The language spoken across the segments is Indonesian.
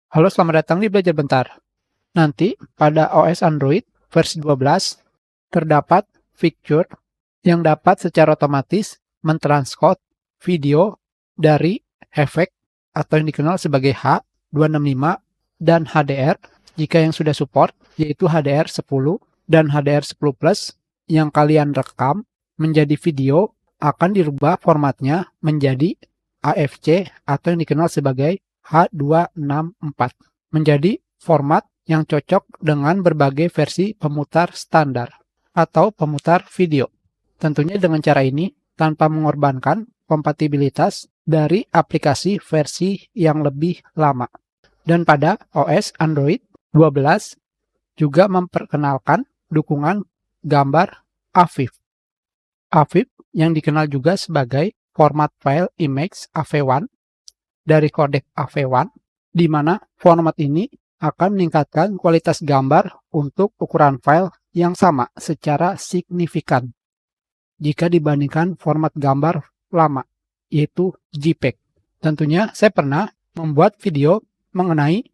Halo, selamat datang di Belajar Bentar. Nanti pada OS Android versi 12 terdapat fitur yang dapat secara otomatis mentranscode video dari efek atau yang dikenal sebagai H265 dan HDR jika yang sudah support yaitu HDR10 dan HDR10 Plus yang kalian rekam menjadi video akan dirubah formatnya menjadi AFC atau yang dikenal sebagai H264 menjadi format yang cocok dengan berbagai versi pemutar standar atau pemutar video. Tentunya dengan cara ini tanpa mengorbankan kompatibilitas dari aplikasi versi yang lebih lama. Dan pada OS Android 12 juga memperkenalkan dukungan gambar AVIF. AVIF yang dikenal juga sebagai format file image AV1 dari kodek AV1, di mana format ini akan meningkatkan kualitas gambar untuk ukuran file yang sama secara signifikan jika dibandingkan format gambar lama, yaitu JPEG. Tentunya saya pernah membuat video mengenai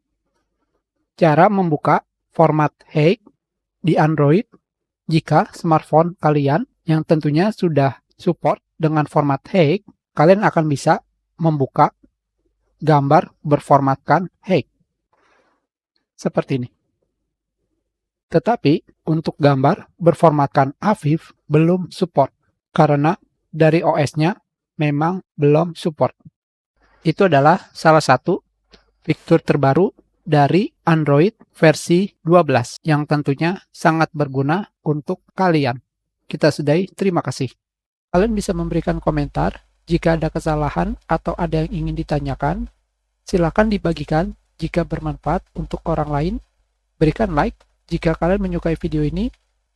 cara membuka format HEIC di Android jika smartphone kalian yang tentunya sudah support dengan format HEIC, kalian akan bisa membuka gambar berformatkan HEIC seperti ini. Tetapi untuk gambar berformatkan AVIF belum support karena dari OS-nya memang belum support. Itu adalah salah satu fitur terbaru dari Android versi 12 yang tentunya sangat berguna untuk kalian. Kita sudahi, terima kasih. Kalian bisa memberikan komentar jika ada kesalahan atau ada yang ingin ditanyakan. Silakan dibagikan jika bermanfaat untuk orang lain. Berikan like jika kalian menyukai video ini.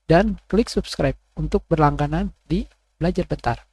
Dan klik subscribe untuk berlangganan di Belajar Bentar.